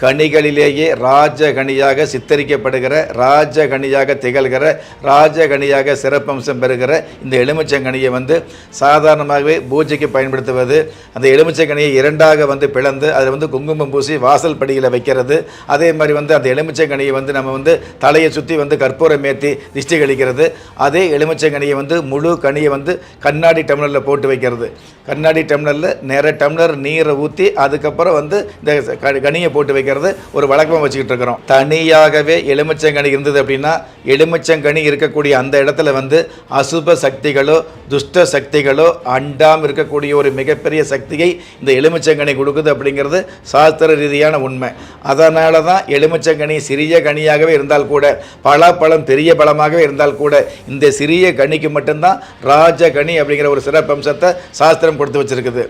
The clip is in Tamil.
கனிகளிலேயே ராஜகனியாக சித்தரிக்கப்படுகிற, ராஜகனியாக திகழ்கிற, ராஜகனியாக சிறப்பம்சம் பெறுகிற இந்த எலுமிச்சங்கனியை சாதாரணமாகவே பூஜைக்கு பயன்படுத்துவது, அந்த எலுமிச்சங்கனியை இரண்டாக பிளந்து அதில் குங்குமம் பூசி வாசல் படியில் வைக்கிறது. அதே மாதிரி அந்த எலுமிச்சங்கனியை நம்ம தலையை சுற்றி கற்பூரம் ஏற்றி திஷ்டி கழிக்கிறது. அதே எலுமிச்சங்கனியை முழு கனியை கண்ணாடி டம்ளரில் போட்டு வைக்கிறது. கண்ணாடி டம்ளரில் நேர டம்ளர் நீரை ஊற்றி அதுக்கப்புறம் இந்த கனியை போட்டு வைக்கிறது ஒரு வழக்கமாக வச்சுக்கிட்டு இருக்கிறோம். தனியாகவே எலுமிச்சங்கனி இருந்தது அப்படின்னா எலுமிச்சங்கனி இருக்கக்கூடிய அந்த இடத்துல அசுப சக்திகளோ துஷ்ட சக்திகளோ அண்டாமல் இருக்கக்கூடிய ஒரு மிகப்பெரிய சக்தியை இந்த எலுமிச்சங்கனி கொடுக்குது அப்படிங்கிறது சாஸ்திர ரீதியான உண்மை. அதனால தான் எலுமிச்சங்கனி சிறிய கனியாகவே இருந்தால் கூட, பலாப்பழம் பெரிய பழமாகவே இருந்தால் கூட, இந்த சிறிய கனிக்கு மட்டும்தான் ராஜகனி அப்படிங்கிற ஒரு சிறப்பம்சத்தை சாஸ்திரம் கொடுத்து வச்சிருக்குது.